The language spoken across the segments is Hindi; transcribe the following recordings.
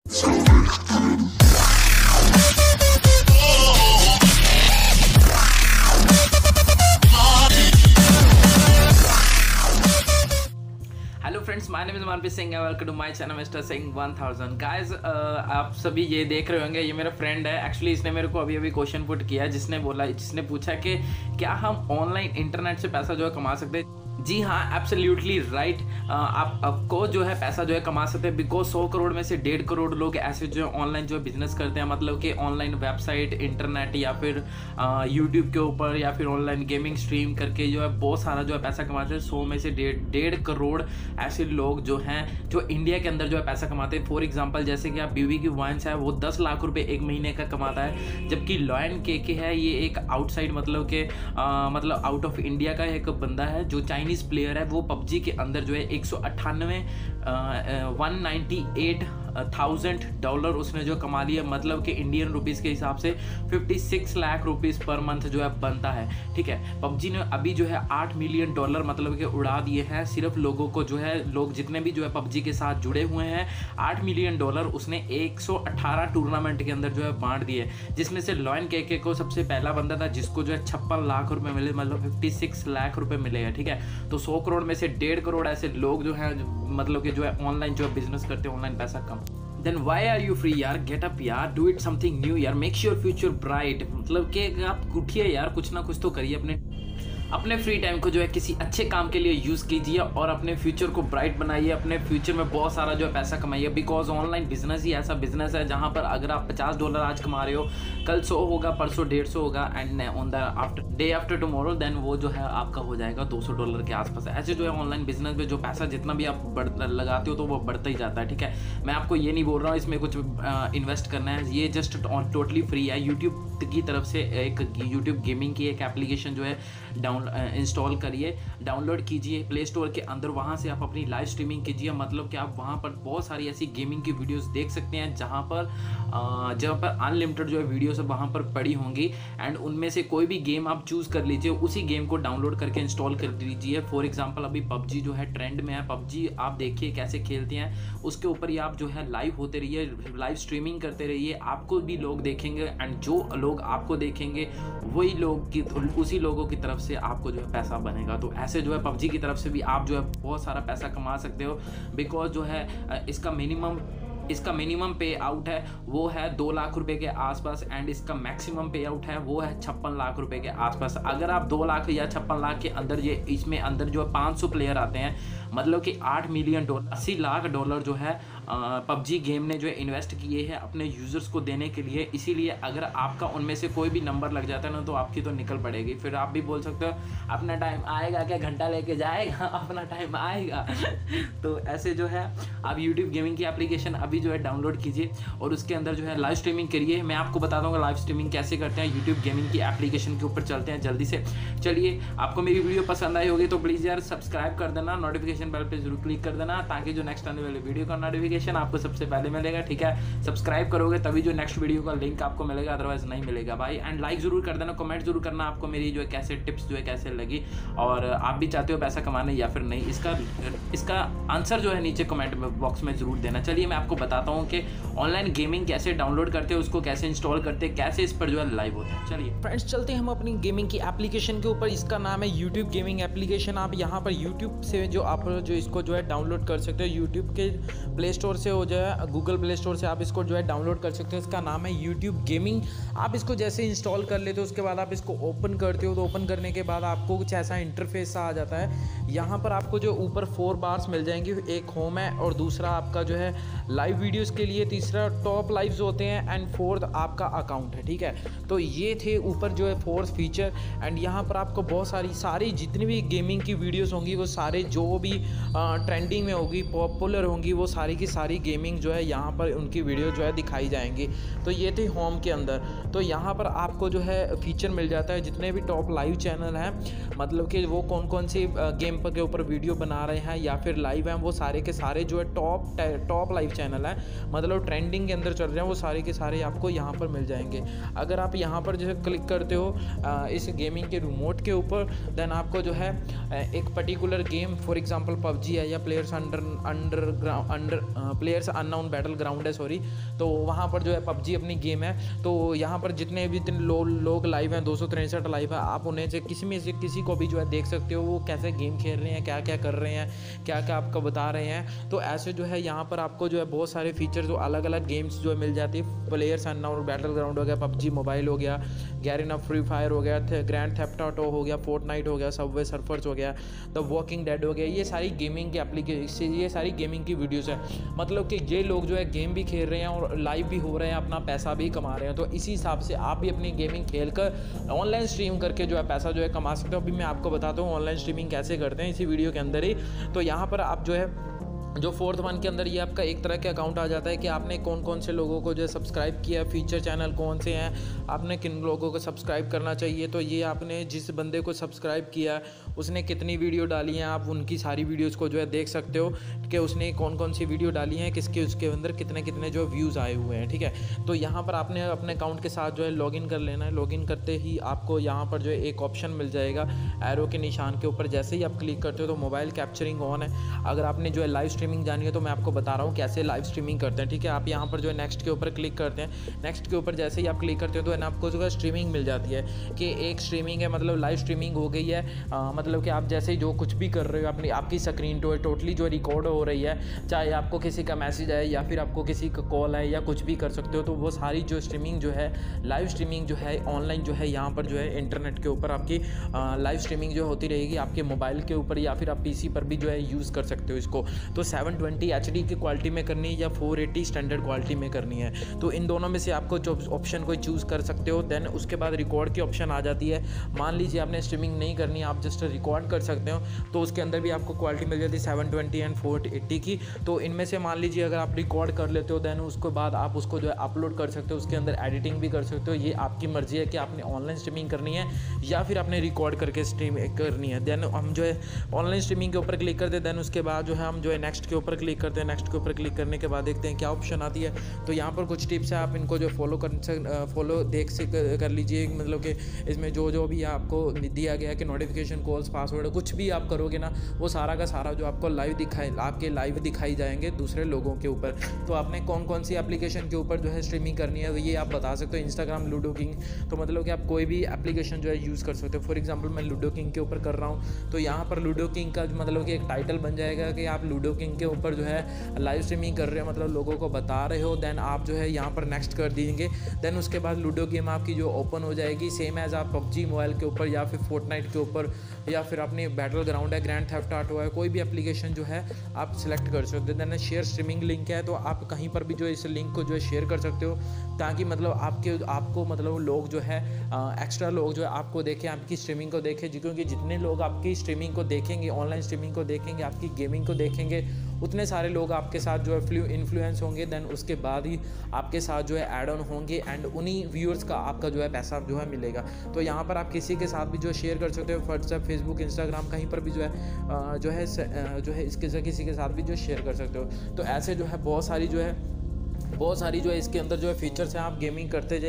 Hello friends, my name is Manpreet Singh, welcome to my channel mister Singh 1000। Guys, आप सभी ये देख रहे होंगे, ये मेरा फ्रेंड है। एक्चुअली इसने मेरे को अभी क्वेश्चन पुट किया है, जिसने पूछा कि क्या हम ऑनलाइन इंटरनेट से पैसा जो है कमा सकते हैं। जी हाँ, एब्सोल्युटली राइट। आपको जो है पैसा जो है कमा सकते हैं, बिकॉज 100 करोड़ में से 1.5 करोड़ लोग ऐसे जो है ऑनलाइन जो है बिजनेस करते हैं। मतलब कि ऑनलाइन वेबसाइट, इंटरनेट या फिर यूट्यूब के ऊपर या फिर ऑनलाइन गेमिंग स्ट्रीम करके जो है बहुत सारा जो है पैसा कमाते हैं। 100 में से 1.5 करोड़ ऐसे लोग जो हैं जो इंडिया के अंदर जो है पैसा कमाते हैं। फॉर एग्जाम्पल, जैसे कि आप बीवी की वाइन्स है, वो 10 लाख रुपए एक महीने का कमाता है, जबकि लॉयन के है ये एक आउटसाइड मतलब के मतलब आउट ऑफ इंडिया का एक बंदा है जो चाइनीज प्लेयर है। वो पबजी के अंदर जो है 198,000 डॉलर उसने जो कमा लिया, मतलब कि इंडियन रुपीस के हिसाब से 56 लाख रुपीस पर मंथ जो है बनता है। ठीक है, पबजी ने अभी जो है 8 मिलियन डॉलर मतलब कि उड़ा दिए हैं सिर्फ लोगों को, जो है लोग जितने भी जो है पबजी के साथ जुड़े हुए हैं। 8 मिलियन डॉलर उसने 118 टूर्नामेंट के अंदर जो है बांट दिए, जिसमें से लॉयन के को सबसे पहला बंदा था जिसको जो है 56 लाख रुपए मिले, मतलब 56 लाख रुपए मिले हैं। ठीक है, तो 100 करोड़ में से 1.5 करोड़ ऐसे लोग जो हैं मतलब कि जो है ऑनलाइन जो है बिजनेस करते हैं, ऑनलाइन पैसा कम। Then why are you free यार? Get up यार, do it something new यार, make your future bright। मतलब कि आप उठिए यार, कुछ ना कुछ तो करिए। अपने फ्री टाइम को जो है किसी अच्छे काम के लिए यूज़ कीजिए और अपने फ्यूचर को ब्राइट बनाइए। अपने फ्यूचर में बहुत सारा जो है पैसा कमाइए, बिकॉज ऑनलाइन बिजनेस ही ऐसा बिजनेस है जहां पर अगर आप $50 आज कमा रहे हो, कल 100 होगा, परसों 150 होगा, and on the day after tomorrow then वो जो है आपका हो जाएगा $200 के आसपास। ऐसे जो है ऑनलाइन बिजनेस में जो पैसा जितना भी आप लगाते हो तो वो बढ़ता ही जाता है। ठीक है, मैं आपको ये नहीं बोल रहा हूँ इसमें कुछ इन्वेस्ट करना है, ये जस्ट टोटली फ्री है। यूट्यूब की तरफ से एक यूट्यूब गेमिंग की एक एप्लीकेशन जो है इंस्टॉल करिए, डाउनलोड कीजिए प्ले स्टोर के अंदर। वहाँ से आप अपनी लाइव स्ट्रीमिंग कीजिए, मतलब कि आप वहाँ पर बहुत सारी ऐसी गेमिंग की वीडियोस देख सकते हैं जहाँ पर अनलिमिटेड जो है वीडियोस वहाँ पर पड़ी होंगी, एंड उनमें से कोई भी गेम आप चूज़ कर लीजिए, उसी गेम को डाउनलोड करके इंस्टॉल कर दीजिए। फॉर एग्जाम्पल, अभी पबजी जो है ट्रेंड में है, पबजी आप देखिए कैसे खेलते हैं, उसके ऊपर ही आप जो है लाइव होते रहिए, लाइव स्ट्रीमिंग करते रहिए, आपको भी लोग देखेंगे, एंड जो लोग आपको देखेंगे वही लोग उसी लोगों की तरफ से आपको जो है पैसा बनेगा। तो ऐसे जो है पबजी की तरफ से भी आप जो है बहुत सारा पैसा कमा सकते हो, बिकॉज जो है इसका मिनिमम पे आउट है वो है 2 लाख रुपए के आसपास, एंड इसका मैक्सिमम पे आउट है वो है 56 लाख रुपए के आसपास। अगर आप 2 लाख या 56 लाख के अंदर इसमें अंदर जो है 500 प्लेयर आते हैं, मतलब कि 8 मिलियन डॉलर, 80 लाख डॉलर जो है पबजी गेम ने जो है इन्वेस्ट किए हैं अपने यूज़र्स को देने के लिए। इसीलिए अगर आपका उनमें से कोई भी नंबर लग जाता है ना, तो आपकी तो निकल पड़ेगी। फिर आप भी बोल सकते हो अपना टाइम आएगा क्या, घंटा लेके जाएगा, अपना टाइम आएगा। तो ऐसे जो है आप यूट्यूब गेमिंग की एप्लीकेशन अभी जो है डाउनलोड कीजिए और उसके अंदर जो है लाइव स्ट्रीमिंग करिए। मैं आपको बता दूंगा लाइव स्ट्रीमिंग कैसे करते हैं। यूट्यूब गेमिंग की एप्लीकेशन के ऊपर चलते हैं जल्दी से। चलिए, आपको मेरी वीडियो पसंद आई होगी तो प्लीज़ यार सब्सक्राइब कर देना, नोटिफिकेशन बेल पे जरूर क्लिक कर देना, ताकि जो नेक्स्ट आने वाली वीडियो का नोटिफिकेशन आपको सबसे पहले मिलेगा। ठीक है, सब्सक्राइब करोगे तभी जो नेक्स्ट वीडियो का लिंक आपको मिलेगा, अदरवाइज नहीं मिलेगा भाई। एंड लाइक जरूर कर देना, कमेंट जरूर करना आपको मेरी जो है कैसे टिप्स जो है कैसे लगी, और आप भी चाहते हो पैसा कमाने या फिर नहीं, इसका आंसर जो है नीचे कमेंट बॉक्स में जरूर देना। चलिए, मैं आपको बताता हूँ कि ऑनलाइन गेमिंग कैसे डाउनलोड करते हैं, उसको कैसे इंस्टॉल करते हैं, कैसे इस पर जो है लाइव होते हैं। चलिए फ्रेंड्स, चलते हैं हम अपनी गेमिंग की एप्लीकेशन के ऊपर। इसका नाम है यूट्यूब गेमिंग एप्लीकेशन। आप यहाँ पर यूट्यूब से जो इसको जो है डाउनलोड कर सकते हो, यूट्यूब के प्ले स्टोर से हो जाए, गूगल प्ले स्टोर से आप इसको जो है डाउनलोड कर सकते हो। इसका नाम है यूट्यूब गेमिंग। आप इसको जैसे इंस्टॉल कर लेते हो, उसके बाद आप इसको ओपन करते हो, तो ओपन करने के बाद आपको कुछ ऐसा इंटरफेस आ जाता है। यहाँ पर आपको जो ऊपर 4 बार्स मिल जाएंगे, एक होम है और दूसरा आपका जो है लाइव वीडियोस के लिए, तीसरा टॉप लाइव्स होते हैं, एंड 4th आपका अकाउंट है। ठीक है, तो ये थे ऊपर जो है 4th फीचर। एंड यहाँ पर आपको बहुत सारी जितनी भी गेमिंग की वीडियोस होंगी, वो सारे जो भी ट्रेंडिंग में होगी, पॉपुलर होंगी, वो सारी की सारी गेमिंग जो है यहाँ पर उनकी वीडियो जो है दिखाई जाएंगी। तो ये थे होम के अंदर। तो यहाँ पर आपको जो है फीचर मिल जाता है जितने भी टॉप लाइव चैनल हैं, मतलब कि वो कौन कौन सी गेम के ऊपर वीडियो बना रहे हैं या फिर लाइव हैं, वो सारे के सारे जो है टॉप लाइव चैनल हैं, मतलब ट्रेंडिंग के अंदर चल रहे हैं, वो सारे के सारे आपको यहाँ पर मिल जाएंगे। अगर आप यहाँ पर जो है क्लिक करते हो इस गेमिंग के रिमोट के ऊपर, देन आपको जो है एक particular game, for example PUBG है या players under players unknown battle ground है, सॉरी। तो वहाँ पर जो है पबजी अपनी गेम है। तो यहाँ पर जितने भी लोग लाइव हैं, 263 लाइव है, आप उन्हें से किसी में से किसी को भी जो है देख सकते हो वो कैसे गेम खेल रहे हैं, क्या क्या कर रहे हैं, क्या क्या आपको बता रहे हैं। तो ऐसे जो है यहाँ पर आपको जो है बहुत सारे फीचर जो अलग अलग गेम्स जो है मिल जाती है। प्लेयर्स अननोन बैटल ग्राउंड हो गया, पबजी मोबाइल हो गया, गैरिना फ्री फायर हो गया, ग्रैंड थेफ्ट ऑटो हो गया, फोर्टनाइट हो गया, सबवे सर्फर्स हो गया, द वॉकिंग डेड हो गया। ये सारी गेमिंग के एप्लीकेशन, ये सारी गेमिंग की वीडियोस है। मतलब कि ये लोग जो है गेम भी खेल रहे हैं और लाइव भी हो रहे हैं, अपना पैसा भी कमा रहे हैं। तो इसी हिसाब से आप भी अपनी गेमिंग खेल कर ऑनलाइन स्ट्रीम करके जो है पैसा जो है कमा सकते हो। अभी मैं आपको बताता हूँ ऑनलाइन स्ट्रीमिंग कैसे करते हैं इसी वीडियो के अंदर ही। तो यहाँ पर आप जो है जो 4th वन के अंदर ये आपका एक तरह के अकाउंट आ जाता है कि आपने कौन कौन से लोगों को जो है सब्सक्राइब किया, फीचर चैनल कौन से हैं, आपने किन लोगों को सब्सक्राइब करना चाहिए। तो ये आपने जिस बंदे को सब्सक्राइब किया उसने कितनी वीडियो डाली हैं, आप उनकी सारी वीडियोस को जो है देख सकते हो कि उसने कौन कौन सी वीडियो डाली हैं, किसके उसके अंदर कितने कितने जो व्यूज़ आए हुए हैं, ठीक है। तो यहाँ पर आपने अपने अकाउंट के साथ जो है लॉगिन कर लेना है। लॉगिन करते ही आपको यहाँ पर जो है एक ऑप्शन मिल जाएगा एरो के निशान के ऊपर। जैसे ही आप क्लिक करते हो तो मोबाइल कैप्चरिंग ऑन है। अगर आपने जो है लाइव स्ट्रीमिंग जानी है तो मैं आपको बता रहा हूँ कैसे लाइव स्ट्रीमिंग करते हैं, ठीक है। आप यहाँ पर जो है नेक्स्ट के ऊपर क्लिक करते हैं। नेक्स्ट के ऊपर जैसे ही आप क्लिक करते हो तो आपको जो है स्ट्रीमिंग मिल जाती है कि एक स्ट्रीमिंग है, मतलब लाइव स्ट्रीमिंग हो गई है। मतलब कि आप जैसे ही जो कुछ भी कर रहे हो अपनी आपकी स्क्रीन तो टोटली जो रिकॉर्ड हो रही है, चाहे आपको किसी का मैसेज आए या फिर आपको किसी का कॉल आए या कुछ भी कर सकते हो। तो वो सारी जो स्ट्रीमिंग जो है लाइव स्ट्रीमिंग जो है ऑनलाइन जो है यहाँ पर जो है इंटरनेट के ऊपर आपकी लाइव स्ट्रीमिंग जो होती रहेगी आपके मोबाइल के ऊपर या फिर आप पीसी पर भी जो है यूज़ कर सकते हो इसको। तो 720 HD की क्वालिटी में करनी है या 480 स्टैंडर्ड क्वालिटी में करनी है। तो इन दोनों में से आपको जो ऑप्शन कोई चूज़ कर सकते हो। देन उसके बाद रिकॉर्ड की ऑप्शन आ जाती है। मान लीजिए आपने स्ट्रीमिंग नहीं करनी, आप जस्ट रिकॉर्ड कर सकते हो, तो उसके अंदर भी आपको क्वालिटी मिल जाती है 720 एंड 480 की। तो इनमें से मान लीजिए अगर आप रिकॉर्ड कर लेते हो देन उसके बाद आप उसको जो है अपलोड कर सकते हो, उसके अंदर एडिटिंग भी कर सकते हो। ये आपकी मर्जी है कि आपने ऑनलाइन स्ट्रीमिंग करनी है या फिर आपने रिकॉर्ड करके स्ट्रीम करनी है। देन हम जो है ऑनलाइन स्ट्रीमिंग के ऊपर क्लिक करते हैं। देन उसके बाद जो है हम जो है नेक्स्ट के ऊपर क्लिक करते हैं। नेक्स्ट के ऊपर क्लिक करने के बाद देखते हैं क्या ऑप्शन आती है। तो यहाँ पर कुछ टिप्स है, आप इनको जो फॉलो देख से कर लीजिए। मतलब कि इसमें जो भी आपको दिया गया है कि नोटिफिकेशन कॉल्स पासवर्ड कुछ भी आप करोगे ना वो सारा का सारा जो आपको आपके लाइव दिखाई जाएंगे दूसरे लोगों के ऊपर। तो आपने कौन कौन सी एप्लीकेशन के ऊपर जो है स्ट्रीमिंग करनी है ये आप बता सकते हो। इंस्टाग्राम, लूडो किंग, तो मतलब कि आप कोई भी एप्लीकेशन जो है यूज़ कर सकते हो। फॉर एग्जांपल मैं लूडो किंग के ऊपर कर रहा हूँ, तो यहाँ पर लूडो किंग का मतलब कि एक टाइटल बन जाएगा कि आप लूडो किंग के ऊपर जो है लाइव स्ट्रीमिंग कर रहे हो, मतलब लोगों को बता रहे हो। देन आप जो है यहाँ पर नेक्स्ट कर देंगे। देन उसके बाद लूडो गेम आपकी जो ओपन हो जाएगी सेम एज आप पबजी मोबाइल के ऊपर या फिर फोर्टनाइट के ऊपर या फिर अपनी बैटल ग्राउंड है, ग्रैंड थेफ्ट ऑटो है, कोई भी एप्लीकेशन जो है आप सिलेक्ट कर सकते हो। देन शेयर स्ट्रीमिंग लिंक है, तो आप कहीं पर भी जो इस लिंक को जो है शेयर कर सकते हो ताकि मतलब आपको मतलब लोग जो है एक्स्ट्रा लोग जो है आपको देखें, आपकी स्ट्रीमिंग को देखें। क्योंकि जितने लोग आपकी स्ट्रीमिंग को देखेंगे, ऑनलाइन स्ट्रीमिंग को देखेंगे, आपकी गेमिंग को देखेंगे, उतने सारे लोग आपके साथ जो है इन्फ्लुएंस होंगे। देन उसके बाद ही आपके साथ जो है ऐड ऑन होंगे एंड उन्हीं व्यूअर्स का आपका जो है पैसा जो है मिलेगा। तो यहाँ पर आप किसी के साथ भी जो शेयर कर सकते हो, व्हाट्सएप, फेसबुक, इंस्टाग्राम, कहीं पर भी जो है इसके किसी के साथ भी जो शेयर कर सकते हो। तो ऐसे जो है बहुत सारी जो है इसके अंदर जो है फीचर्स हैं। आप गेमिंग करते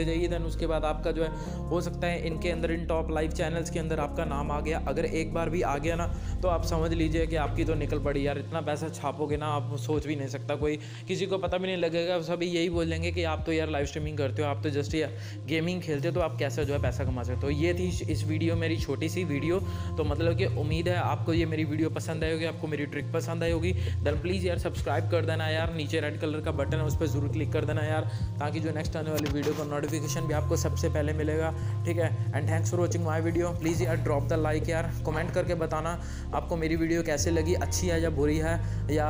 जाइए। देन उसके बाद आपका जो है हो सकता है इनके अंदर इन टॉप लाइव चैनल्स के अंदर आपका नाम आ गया। अगर एक बार भी आ गया ना तो आप समझ लीजिए कि आपकी तो निकल पड़ी यार। इतना पैसा छापोगे ना आप सोच भी नहीं सकता, कोई किसी को पता भी नहीं लगेगा। सभी यही बोलेंगे कि आप तो यार लाइव स्ट्रीमिंग करते हो, आप तो जस्ट यार गेमिंग खेलते हो, तो आप कैसे जो है पैसा कमा सकते हो। ये थी इस वीडियो मेरी छोटी सी वीडियो। तो मतलब कि उम्मीद है आपको ये मेरी वीडियो पसंद आई होगी, आपको मेरी ट्रिक पसंद आई होगी। देन प्लीज़ यार सब्सक्राइब कर देना यार, नीचे रेड कलर का बटन है उस पर ज़रूर क्लिक कर देना यार, ताकि जो नेक्स्ट आने वाली वीडियो का नोटिफिकेशन भी आपको सबसे पहले मिलेगा, ठीक है। And thanks for watching my video. Please यार ड्रॉप द लाइक यार, कमेंट करके बताना आपको मेरी वीडियो कैसे लगी, अच्छी है या बुरी है, या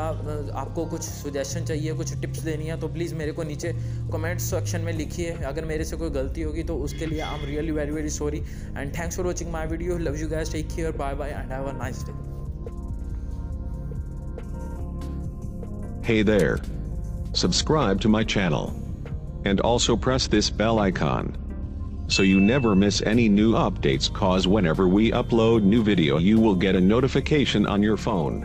आपको कुछ सजेशन चाहिए, कुछ टिप्स देनी है, तो प्लीज़ मेरे को नीचे कमेंट सेक्शन में लिखिए। अगर मेरे से कोई गलती होगी तो उसके लिए I am really very very sorry. And thanks for watching my video. Love you guys, take care, bye bye and have a nice day. Hey there. Subscribe to my channel. And also press this bell icon. So you never miss any new updates, cause whenever we upload new video you will get a notification on your phone.